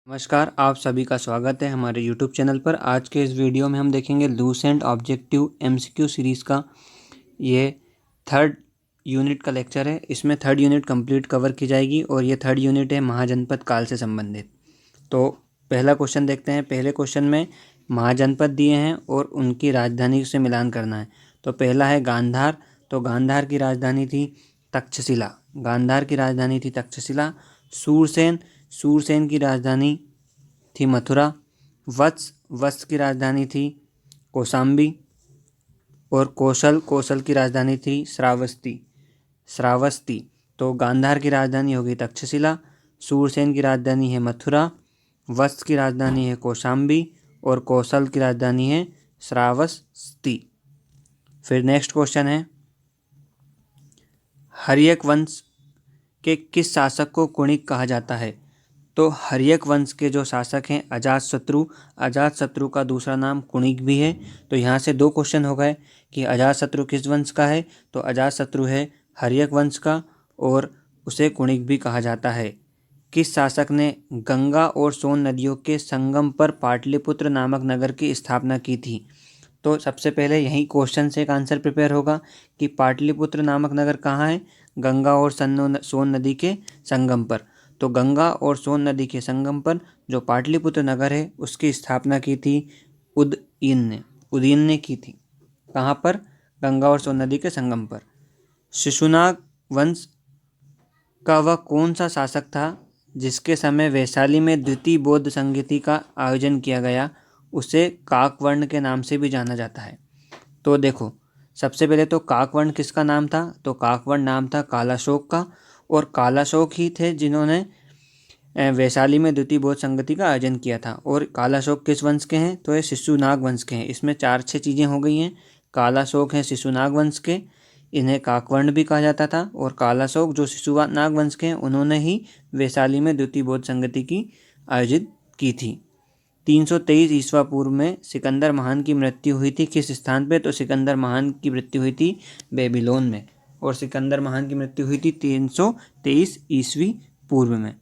नमस्कार, आप सभी का स्वागत है हमारे YouTube चैनल पर। आज के इस वीडियो में हम देखेंगे लूसेंट ऑब्जेक्टिव MCQ सीरीज़ का ये थर्ड यूनिट का लेक्चर है। इसमें थर्ड यूनिट कंप्लीट कवर की जाएगी और ये थर्ड यूनिट है महाजनपद काल से संबंधित। तो पहला क्वेश्चन देखते हैं। पहले क्वेश्चन में महाजनपद दिए हैं और उनकी राजधानी से मिलान करना है। तो पहला है गांधार। तो गांधार की राजधानी थी तक्षशिला। गांधार की राजधानी थी तक्षशिला। सूरसेन, सूरसेन की राजधानी थी मथुरा। वत्स, वत्स की राजधानी थी कौशाम्बी। और कौशल, कौशल की राजधानी थी श्रावस्ती, श्रावस्ती। तो गांधार की राजधानी होगी तक्षशिला, सूरसेन की राजधानी है मथुरा, वत्स की राजधानी है कौशाम्बी और कौशल की राजधानी है श्रावस्ती। फिर नेक्स्ट क्वेश्चन है, हर्यक वंश के किस शासक को कुणिक कहा जाता है? तो हर्यक वंश के जो शासक हैं अजातशत्रु, अजातशत्रु का दूसरा नाम कुणिक भी है। तो यहाँ से दो क्वेश्चन हो गए कि अजातशत्रु किस वंश का है। तो अजातशत्रु है हर्यक वंश का और उसे कुणिक भी कहा जाता है। किस शासक ने गंगा और सोन नदियों के संगम पर पाटलिपुत्र नामक नगर की स्थापना की थी? तो सबसे पहले यही क्वेश्चन से एक आंसर प्रिपेयर होगा कि पाटलिपुत्र नामक नगर कहाँ है? गंगा और सोन नदी के संगम पर। तो गंगा और सोन नदी के संगम पर जो पाटलिपुत्र नगर है उसकी स्थापना की थी उदयन ने, उदयन ने की थी। कहाँ पर? गंगा और सोन नदी के संगम पर। शिशुनाग वंश का वह कौन सा शासक था जिसके समय वैशाली में द्वितीय बौद्ध संगीति का आयोजन किया गया? उसे काकवर्ण के नाम से भी जाना जाता है। तो देखो, सबसे पहले तो काकवर्ण किसका नाम था? तो काकवर्ण नाम था कालाशोक का और कालाशोक ही थे जिन्होंने वैशाली में द्वितीय बौद्ध संगति का आयोजन किया था। और कालाशोक किस वंश के हैं? तो ये शिशुनाग वंश के हैं। इसमें 4-6 चीज़ें हो गई हैं। कालाशोक हैं शिशुनाग वंश के, इन्हें काकवर्ण भी कहा जाता था। और कालाशोक जो शिशुनाग वंश के हैं उन्होंने ही वैशाली में द्वितीय बौद्ध संगति की आयोजित की थी। 323 ईस्वा पूर्व में सिकंदर महान की मृत्यु हुई थी किस स्थान पे? तो सिकंदर महान की मृत्यु हुई थी बेबीलोन में। और सिकंदर महान की मृत्यु हुई थी 323 ईस्वी पूर्व में।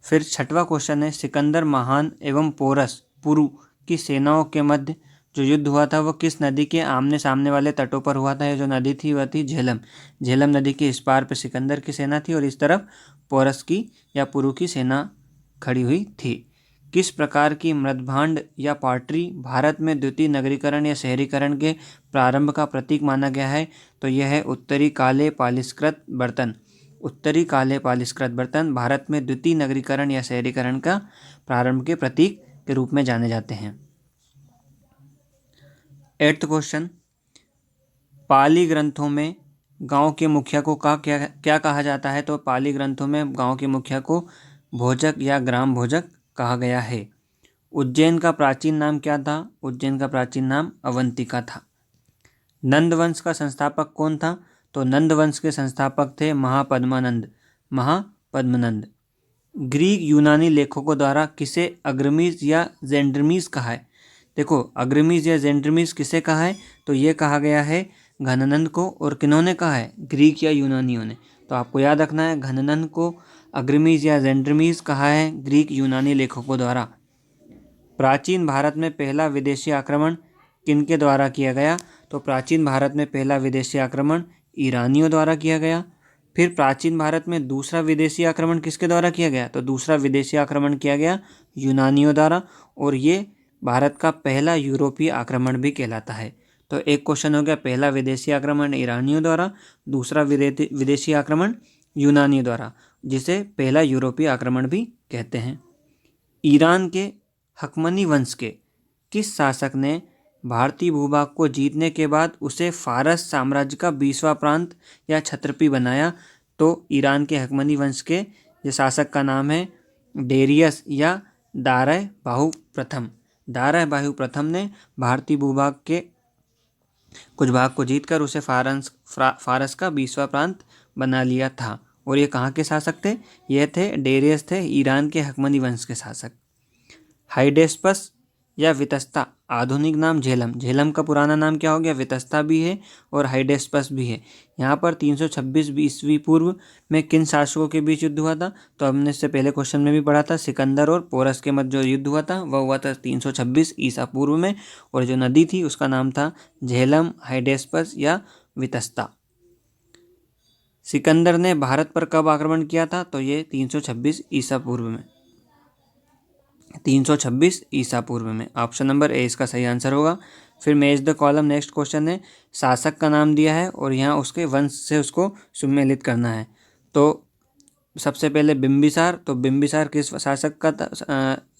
फिर छठवां क्वेश्चन है, सिकंदर महान एवं पोरस पुरु की सेनाओं के मध्य जो युद्ध हुआ था वह किस नदी के आमने सामने वाले तटों पर हुआ था? ये जो नदी थी वह थी झेलम। झेलम नदी के इस पार पे सिकंदर की सेना थी और इस तरफ पोरस की या पुरु की सेना खड़ी हुई थी। किस प्रकार की मृदभांड या पॉटरी भारत में द्वितीय नगरीकरण या शहरीकरण के प्रारंभ का प्रतीक माना गया है? तो यह है उत्तरी काले पालिशकृत बर्तन। उत्तरी काले पालिशकृत बर्तन भारत में द्वितीय नगरीकरण या शहरीकरण का प्रारंभ के प्रतीक के रूप में जाने जाते हैं। 8th क्वेश्चन, पाली ग्रंथों में गांव के मुखिया को क्या कहा जाता है? तो पाली ग्रंथों में गांव के मुखिया को भोजक या ग्राम भोजक कहा गया है। उज्जैन का प्राचीन नाम क्या था? उज्जैन का प्राचीन नाम अवंतिका था। नंद वंश का संस्थापक कौन था? तो नंद वंश के संस्थापक थे महापद्मानंद, महापद्मनंद। ग्रीक यूनानी लेखकों द्वारा किसे अग्रमीज या जेंड्रमीज कहा है? देखो, अग्रमीज या जेंड्रमीज किसे कहा है? तो ये कहा गया है घननंद को। और किन्होंने कहा है? ग्रीक या यूनानियों ने। तो आपको याद रखना है, घननंद को अग्रमीज या जेंड्रमीज कहा है ग्रीक यूनानी लेखकों द्वारा। प्राचीन भारत में पहला विदेशी आक्रमण किनके द्वारा किया गया? तो प्राचीन भारत में पहला विदेशी आक्रमण ईरानियों द्वारा किया गया। फिर प्राचीन भारत में दूसरा विदेशी आक्रमण किसके द्वारा किया गया? तो दूसरा विदेशी आक्रमण किया गया यूनानियों द्वारा और ये भारत का पहला यूरोपीय आक्रमण भी कहलाता है। तो एक क्वेश्चन हो गया, पहला विदेशी आक्रमण ईरानियों द्वारा, दूसरा विदेशी आक्रमण यूनानियों द्वारा, जिसे पहला यूरोपीय आक्रमण भी कहते हैं। ईरान के हकमनी वंश के किस शासक ने भारतीय भूभाग को जीतने के बाद उसे फारस साम्राज्य का 20वां प्रांत या क्षत्रपी बनाया? तो ईरान के हकमनी वंश के ये शासक का नाम है डेरियस या दारय बाहु प्रथम। दारय बाहु प्रथम ने भारतीय भूभाग के कुछ भाग को जीतकर उसे फारस का 20वां प्रांत बना लिया था। और ये कहाँ के शासक थे? ये थे डेरियस, थे ईरान के हकमनी वंश के शासक। हाइडेस्पस या वितस्ता आधुनिक नाम झेलम। झेलम का पुराना नाम क्या हो गया? वितस्ता भी है और हाइडेस्पस भी है। यहाँ पर 326 ईस्वी पूर्व में किन शासकों के बीच युद्ध हुआ था? तो हमने इससे पहले क्वेश्चन में भी पढ़ा था, सिकंदर और पोरस के मध्य जो युद्ध हुआ था वह हुआ था 326 ईसा पूर्व में, और जो नदी थी उसका नाम था झेलम, हाइडेस्पस या वितस्ता। सिकंदर ने भारत पर कब आक्रमण किया था? तो ये 326 ईसा पूर्व में, 326 ईसा पूर्व में। ऑप्शन नंबर ए इसका सही आंसर होगा। फिर match the column, next question है, शासक का नाम दिया है और यहाँ उसके वंश से उसको सुमेलित करना है। तो सबसे पहले बिंबिसार, तो बिंबिसार किस शासक का था,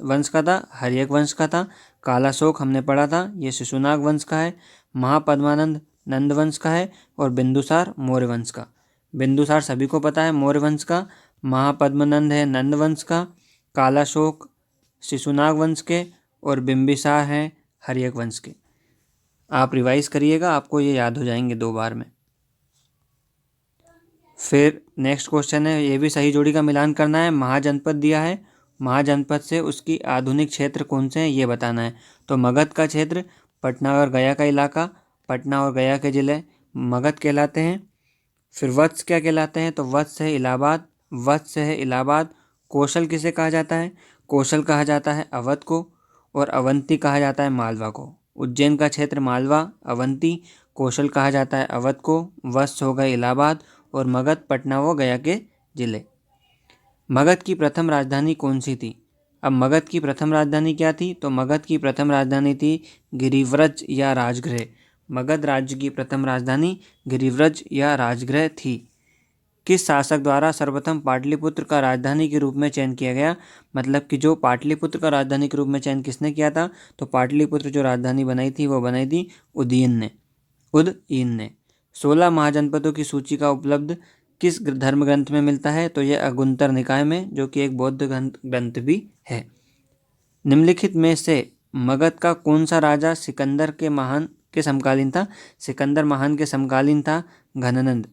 वंश का था? हर्यक वंश का था। कालाशोक हमने पढ़ा था, ये शिशुनाग वंश का है। महापद्मानंद नंद वंश का है। और बिंदुसार मौर्य वंश का। बिंदुसार सभी को पता है मौर्य वंश का, महापद्मानंद है नंद वंश का, कालाशोक शिशुनाग वंश के, और बिंबिसार हैं हर्यक वंश के। आप रिवाइज करिएगा, आपको ये याद हो जाएंगे 2 बार में। फिर नेक्स्ट क्वेश्चन है, ये भी सही जोड़ी का मिलान करना है। महाजनपद दिया है, महाजनपद से उसकी आधुनिक क्षेत्र कौन से हैं ये बताना है। तो मगध का क्षेत्र, पटना और गया का इलाका, पटना और गया के ज़िले मगध कहलाते हैं। फिर वत्स क्या कहलाते हैं? तो वत्स है इलाहाबाद, वत्स है इलाहाबाद। कौशल किसे कहा जाता है? कौशल कहा जाता है अवध को, और अवंती कहा जाता है मालवा को। उज्जैन का क्षेत्र मालवा, अवंती, कौशल कहा जाता है अवध को, वत्स हो गए इलाहाबाद, और मगध पटना व गया के ज़िले। मगध की प्रथम राजधानी कौन सी थी? अब मगध की प्रथम राजधानी क्या थी? तो मगध की प्रथम राजधानी थी गिरिव्रज या राजगृह। मगध राज्य की प्रथम राजधानी गिरिव्रज या राजगृह थी। किस शासक द्वारा सर्वप्रथम पाटलिपुत्र का राजधानी के रूप में चयन किया गया? मतलब कि जो पाटलिपुत्र का राजधानी के रूप में चयन किसने किया था? तो पाटलिपुत्र जो राजधानी बनाई थी वो बनाई थी उदयीन ने। 16 महाजनपदों की सूची का उपलब्ध किस धर्म ग्रंथ में मिलता है? तो यह अगुंतर निकाय में, जो कि एक बौद्ध ग्रंथ भी है। निम्नलिखित में से मगध का कौन सा राजा सिकंदर के महान के समकालीन था? सिकंदर महान के समकालीन था घनानंद।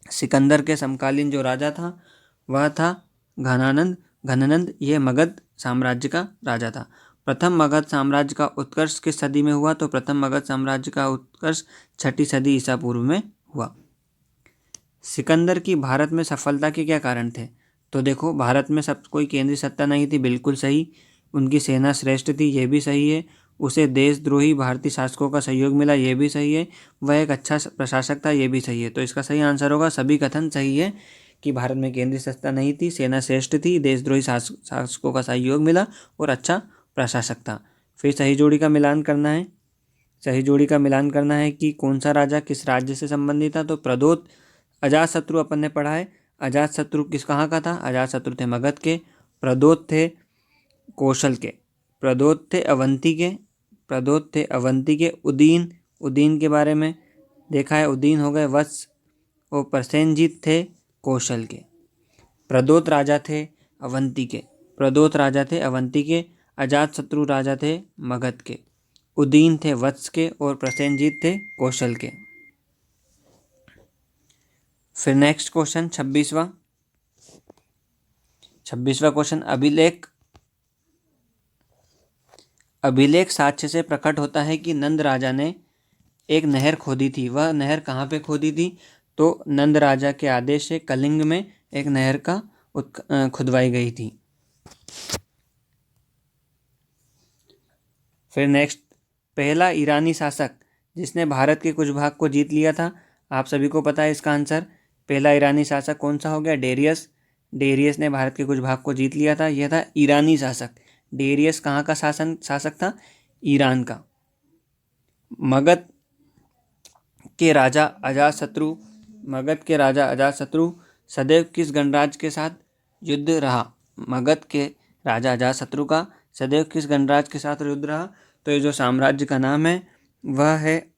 सिकंदर के समकालीन जो राजा था वह था घनानंद। ये मगध साम्राज्य का राजा था। प्रथम मगध साम्राज्य का उत्कर्ष किस सदी में हुआ? तो प्रथम मगध साम्राज्य का उत्कर्ष 6ठी सदी ईसा पूर्व में हुआ। सिकंदर की भारत में सफलता के क्या कारण थे? तो देखो, भारत में सब कोई केंद्रीय सत्ता नहीं थी, बिल्कुल सही। उनकी सेना श्रेष्ठ थी, ये भी सही है। उसे देशद्रोही भारतीय शासकों का सहयोग मिला, ये भी सही है। वह एक अच्छा प्रशासक था, ये भी सही है। तो इसका सही आंसर होगा, सभी कथन सही है कि भारत में केंद्रीय सत्ता नहीं थी, सेना श्रेष्ठ थी, देशद्रोही शासकों का सहयोग मिला और अच्छा प्रशासक था। फिर सही जोड़ी का मिलान करना है। सही जोड़ी का मिलान करना है कि कौन सा राजा किस राज्य से संबंधित था। तो प्रदोत अजातशत्रु अपन ने पढ़ा है। अजातशत्रु कहाँ का था? अजातशत्रु थे मगध के। प्रदोत थे कौशल के। प्रदोत थे अवंती के। उदीन के बारे में देखा है, उदीन हो गए वत्स, और प्रसेनजीत थे कौशल के। प्रदोत राजा थे अवंती के। अजातशत्रु राजा थे मगध के। उदीन थे वत्स के और प्रसेनजीत थे कौशल के। फिर नेक्स्ट क्वेश्चन 26वां क्वेश्चन, अभिलेख साक्ष्य से प्रकट होता है कि नंद राजा ने एक नहर खोदी थी। वह नहर कहाँ पे खोदी थी? तो नंद राजा के आदेश से कलिंग में एक नहर का खुदवाई गई थी। फिर नेक्स्ट, पहला ईरानी शासक जिसने भारत के कुछ भाग को जीत लिया था, आप सभी को पता है इसका आंसर। पहला ईरानी शासक कौन सा हो गया? डेरियस ने भारत के कुछ भाग को जीत लिया था, यह था ईरानी शासक। डेरियस कहाँ का शासक था? ईरान का। मगध के राजा अजातशत्रु सदैव किस गणराज्य के साथ युद्ध रहा? मगध के राजा अजातशत्रु का सदैव किस गणराज्य के साथ युद्ध रहा? तो ये जो साम्राज्य का नाम है वह है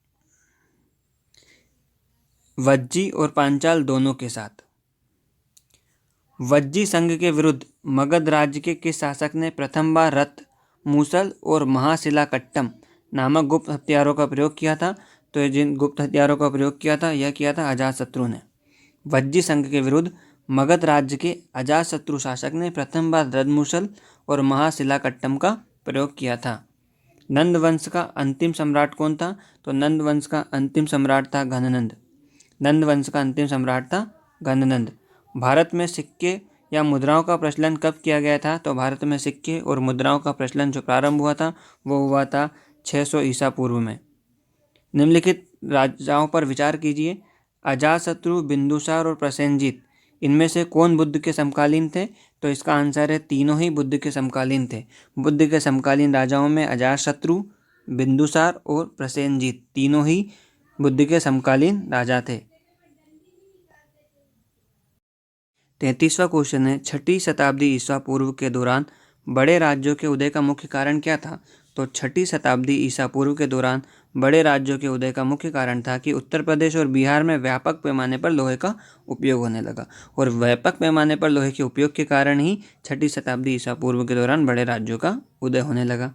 वज्जी और पांचाल दोनों के साथ। वज्जी संघ के विरुद्ध मगध राज्य के किस शासक ने प्रथम बार रथ, मूसल और महाशिलाकट्टम नामक गुप्त हथियारों का प्रयोग किया था? तो ये जिन गुप्त हथियारों का प्रयोग किया था यह किया था अजातशत्रु ने। वज्जी संघ के विरुद्ध मगध राज्य के अजातशत्रु शासक ने प्रथम बार रथ, मूसल और महाशिलाकट्टम का प्रयोग किया था। नंद वंश का अंतिम सम्राट कौन था? तो नंद वंश का अंतिम सम्राट था घननंद। नंद वंश का अंतिम सम्राट था घननंद। भारत में सिक्के या मुद्राओं का प्रचलन कब किया गया था? तो भारत में सिक्के और मुद्राओं का प्रचलन जो प्रारंभ हुआ था वो हुआ था 600 ईसा पूर्व में। निम्नलिखित राजाओं पर विचार कीजिए। अजातशत्रु, बिंदुसार और प्रसेनजीत, इनमें से कौन बुद्ध के समकालीन थे? तो इसका आंसर है तीनों ही बुद्ध के समकालीन थे। बुद्ध के समकालीन राजाओं में अजातशत्रु, बिंदुसार और प्रसेनजीत तीनों ही बुद्ध के समकालीन राजा थे। 33वां क्वेश्चन है, 6ठी शताब्दी ईसा पूर्व के दौरान बड़े राज्यों के उदय का मुख्य कारण क्या था? तो 6ठी शताब्दी ईसा पूर्व के दौरान बड़े राज्यों के उदय का मुख्य कारण था कि उत्तर प्रदेश और बिहार में व्यापक पैमाने पर लोहे का उपयोग होने लगा, और व्यापक पैमाने पर लोहे के उपयोग के कारण ही 6ठी शताब्दी ईसा पूर्व के दौरान बड़े राज्यों का उदय होने लगा।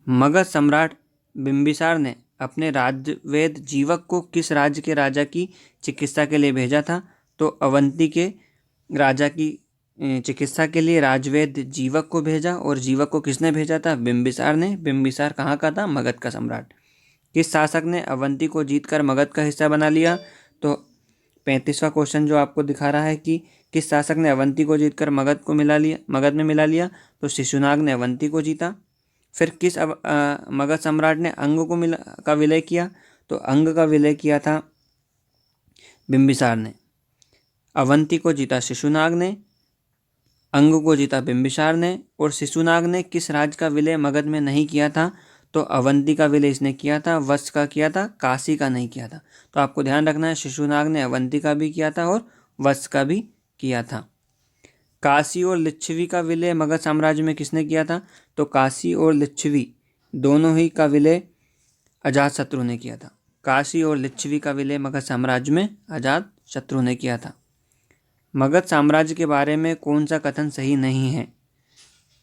मगध सम्राट बिंबिसार ने अपने राजवेद जीवक को किस राज्य के राजा की चिकित्सा के लिए भेजा था? तो अवंती के राजा की चिकित्सा के लिए राजवेद जीवक को भेजा, और जीवक को किसने भेजा था? बिंबिसार ने। बिंबिसार कहाँ का था? मगध का सम्राट। किस शासक ने अवंती को जीतकर मगध का हिस्सा बना लिया? तो 35वां क्वेश्चन जो आपको दिखा रहा है कि किस शासक ने अवंती को जीतकर मगध में मिला लिया? तो शिशुनाग ने अवंती को जीता। फिर किस मगध सम्राट ने अंग का विलय किया? तो अंग का विलय किया था बिंबिसार ने। अवंती को जीता शिशुनाग ने, अंग को जीता बिंबिसार ने, और शिशुनाग ने किस राज्य का विलय मगध में नहीं किया था? तो अवंती का विलय इसने किया था, वत्स का किया था, काशी का नहीं किया था। तो आपको ध्यान रखना है, शिशुनाग ने अवंती का भी किया था और वत्स का भी किया था। काशी और लिच्छवी का विलय मगध साम्राज्य में किसने किया था? तो काशी और लिच्छवी दोनों ही का विलय अजातशत्रु ने किया था। काशी और लिच्छवी का विलय मगध साम्राज्य में अजातशत्रु ने किया था। मगध साम्राज्य के बारे में कौन सा कथन सही नहीं है?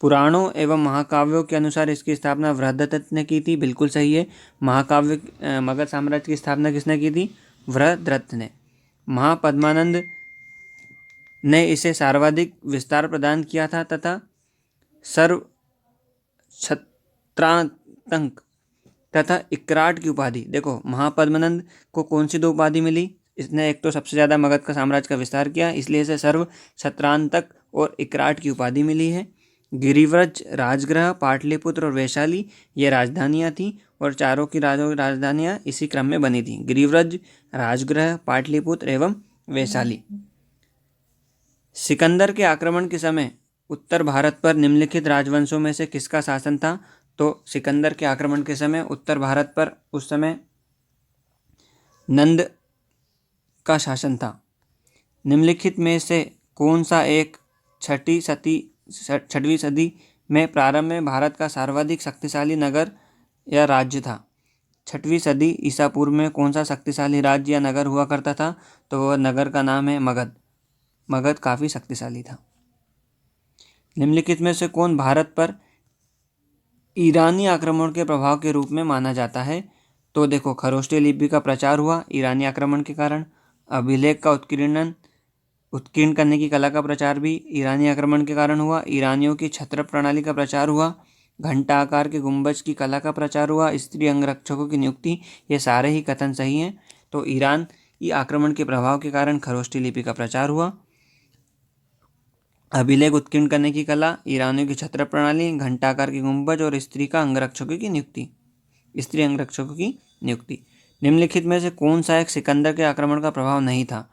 पुराणों एवं महाकाव्यों के अनुसार इसकी स्थापना वृहदत्त ने की थी। बिल्कुल सही है। मगध साम्राज्य की स्थापना किसने की थी? वृहदत्त ने। महापद्मानंद ने इसे सर्वाधिक विस्तार प्रदान किया था तथा सर्व छत्रांतक तथा इकराट की उपाधि। देखो, महापद्मानंद को कौन सी दो उपाधि मिली? इसने एक तो सबसे ज़्यादा मगध का साम्राज्य का विस्तार किया, इसलिए इसे सर्व छत्रांतक और इकराट की उपाधि मिली है। गिरिव्रज, राजगृह, पाटलिपुत्र और वैशाली ये राजधानियाँ थीं, और चारों की राजधानियाँ इसी क्रम में बनी थीं। गिरिव्रज, राजगृह, पाटलिपुत्र एवं वैशाली। सिकंदर के आक्रमण के समय उत्तर भारत पर निम्नलिखित राजवंशों में से किसका शासन था? तो सिकंदर के आक्रमण के समय उत्तर भारत पर उस समय नंद का शासन था। निम्नलिखित में से कौन सा एक 6वीं सदी में प्रारंभ में भारत का सर्वाधिक शक्तिशाली नगर या राज्य था? 6वीं सदी ईसा पूर्व में कौन सा शक्तिशाली राज्य या नगर हुआ करता था? तो वह नगर का नाम है मगध। मगध काफ़ी शक्तिशाली था। निम्नलिखित में से कौन भारत पर ईरानी आक्रमण के प्रभाव के रूप में माना जाता है? तो देखो, खरोष्टी लिपि का प्रचार हुआ ईरानी आक्रमण के कारण। अभिलेख का उत्कीर्ण करने की कला का प्रचार भी ईरानी आक्रमण के कारण हुआ। ईरानियों की छत्र प्रणाली का प्रचार हुआ। घंटा आकार के गुंबज की कला का प्रचार हुआ। स्त्री अंगरक्षकों की नियुक्ति। ये सारे ही कथन सही हैं। तो ईरानी आक्रमण के प्रभाव के कारण खरोष्टी लिपि का प्रचार हुआ। अभिलेख उत्कीर्ण करने की कला, ईरानियों की छत्र प्रणाली, घंटाकार की गुंबज और स्त्री अंगरक्षकों की नियुक्ति। निम्नलिखित में से कौन सा एक सिकंदर के आक्रमण का प्रभाव नहीं था?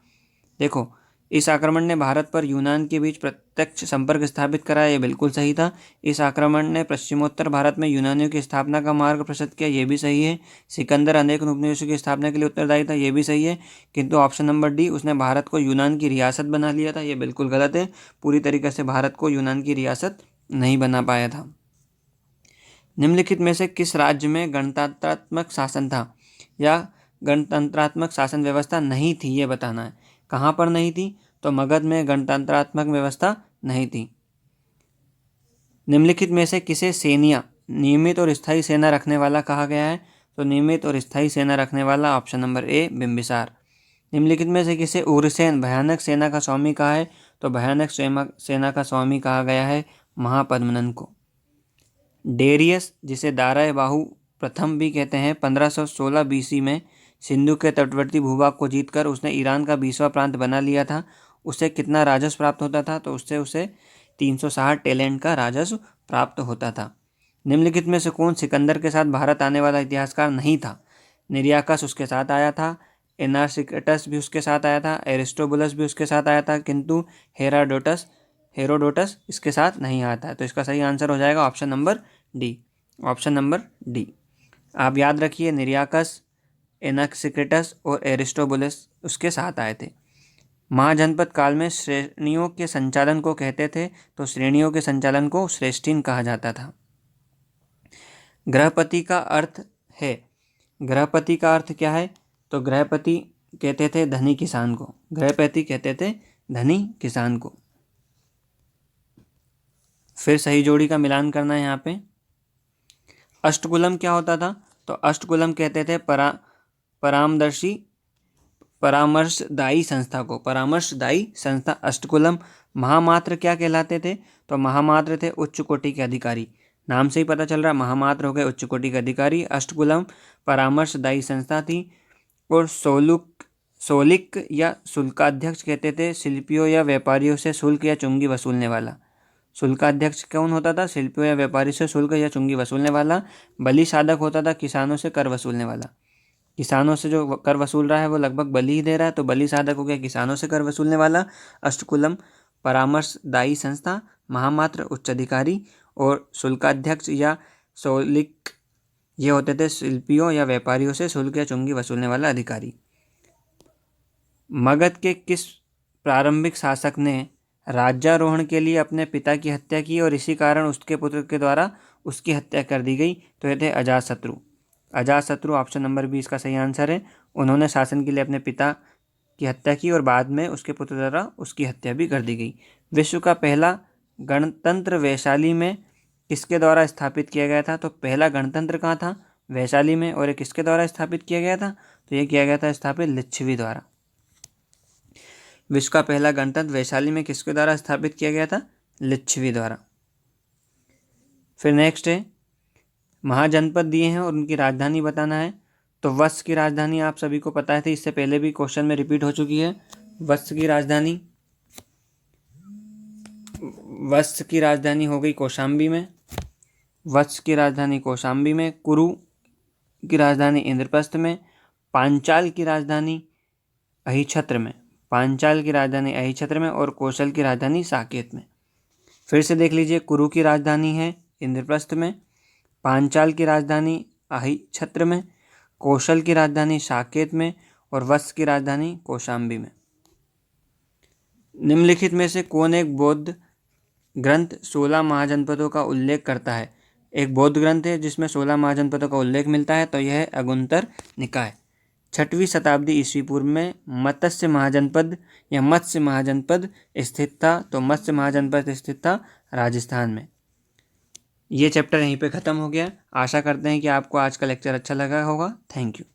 देखो, इस आक्रमण ने भारत पर यूनान के बीच प्रत्यक्ष संपर्क स्थापित करा, यह बिल्कुल सही था। इस आक्रमण ने पश्चिमोत्तर भारत में यूनानियों की स्थापना का मार्ग प्रशस्त किया, यह भी सही है। सिकंदर अनेक उपनिवेशों की स्थापना के लिए उत्तरदायी था, यह भी सही है। किंतु ऑप्शन नंबर डी, उसने भारत को यूनान की रियासत बना लिया था, यह बिल्कुल गलत है। पूरी तरीके से भारत को यूनान की रियासत नहीं बना पाया था। निम्नलिखित में से किस राज्य में गणतंत्रात्मक शासन था या गणतंत्रात्मक शासन व्यवस्था नहीं थी, ये बताना है। कहाँ पर नहीं थी? तो मगध में गणतंत्रात्मक व्यवस्था नहीं थी। निम्नलिखित में से किसे सेनिया, नियमित और स्थायी सेना रखने वाला कहा गया है? तो नियमित और स्थायी सेना रखने वाला ऑप्शन नंबर ए, बिंबिसार। निम्नलिखित में से किसे उग्रसेन, भयानक सेना का स्वामी कहा है? तो भयानक सेना का स्वामी कहा गया है महापद्मनंद को। डेरियस, जिसे दारा बाहु प्रथम भी कहते हैं, 1516 BC में सिंधु के तटवर्ती भूभाग को जीतकर उसने ईरान का 20वां प्रांत बना लिया था। उसे कितना राजस्व प्राप्त होता था? तो उससे उसे 360 टैलेंट का राजस्व प्राप्त होता था। निम्नलिखित में से कौन सिकंदर के साथ भारत आने वाला इतिहासकार नहीं था? निरियाकस उसके साथ आया था, एनार्सिकटस भी उसके साथ आया था, एरिस्टोबुलस भी उसके साथ आया था, किंतु हेरोडोटस इसके साथ नहीं आता है। तो इसका सही आंसर हो जाएगा option number D. Option number D. आप याद रखिए, निरियाकस, एनाक्सिक्रिटस और एरिस्टोबुलस उसके साथ आए थे। महाजनपद काल में श्रेणियों के संचालन को कहते थे, तो श्रेणियों के संचालन को श्रेष्ठीन कहा जाता था। गृहपति का अर्थ है, गृहपति का अर्थ क्या है? तो गृहपति कहते थे धनी किसान को, गृहपति कहते थे धनी किसान को। फिर सही जोड़ी का मिलान करना है यहाँ पे। अष्टकुलम क्या होता था? तो अष्टकुलम कहते थे परामर्शदायी संस्था को, परामर्शदायी संस्था अष्टकुलम। महामात्र क्या कहलाते थे? तो महामात्र थे उच्च कोटि के अधिकारी। नाम से ही पता चल रहा, महामात्र हो गए उच्च कोटि के अधिकारी। अष्टकुलम परामर्शदायी संस्था थी। और सोलिक या शुल्काध्यक्ष कहते थे शिल्पियों या व्यापारियों से शुल्क या चुंगी वसूलने वाला। शुल्काध्यक्ष कौन होता था? शिल्पियों या व्यापारी से शुल्क या चुंगी वसूलने वाला। बलि साधक होता था किसानों से कर वसूलने वाला। किसानों से जो कर वसूल रहा है वो लगभग बलि ही दे रहा है, तो बलि साधक हो गया किसानों से कर वसूलने वाला। अष्टकुलम परामर्शदायी संस्था, महामात्र उच्च अधिकारी, और शुल्काध्यक्ष या सोलिक ये होते थे शिल्पियों या व्यापारियों से शुल्क या चुंगी वसूलने वाला अधिकारी। मगध के किस प्रारंभिक शासक ने राज्यारोहण के लिए अपने पिता की हत्या की और इसी कारण उसके पुत्र के द्वारा उसकी हत्या कर दी गई? तो ये थे Ajatashatru. Ajatashatru option number B इसका सही आंसर है। उन्होंने शासन के लिए अपने पिता की हत्या की और बाद में उसके पुत्र द्वारा उसकी हत्या भी कर दी गई। विश्व का पहला गणतंत्र वैशाली में किसके द्वारा स्थापित किया गया था? तो पहला गणतंत्र कहाँ था? वैशाली में। और ये किसके द्वारा स्थापित किया गया था? तो ये किया गया था स्थापित लिच्छवी द्वारा। विश्व का पहला गणतंत्र वैशाली में किसके द्वारा स्थापित किया गया था? लिच्छवी द्वारा। फिर नेक्स्ट है, महाजनपद दिए हैं और उनकी राजधानी बताना है। तो वत्स की राजधानी आप सभी को पता है, इससे पहले भी क्वेश्चन में रिपीट हो चुकी है। वत्स की राजधानी हो गई कौशाम्बी में। वत्स की राजधानी कौशाम्बी में। कुरु की राजधानी इंद्रप्रस्थ में। पांचाल की राजधानी अहिछत्र में। पांचाल की राजधानी अहिछत्र में। और कौशल की राजधानी साकेत में। फिर से देख लीजिए, कुरु की राजधानी है इंद्रप्रस्थ में, पांचाल की राजधानी अहिछत्र में, कौशल की राजधानी साकेत में, और वत्स की राजधानी कौशाम्बी में। निम्नलिखित में से कौन एक बौद्ध ग्रंथ 16 महाजनपदों का उल्लेख करता है? एक बौद्ध ग्रंथ है जिसमें 16 महाजनपदों का उल्लेख मिलता है, तो यह है अगुंतर निकाय। 6वीं शताब्दी ईस्वी पूर्व में मत्स्य महाजनपद या मत्स्य महाजनपद स्थित था, तो मत्स्य महाजनपद स्थित था राजस्थान में। ये चैप्टर यहीं पे ख़त्म हो गया। आशा करते हैं कि आपको आज का लेक्चर अच्छा लगा होगा। Thank you.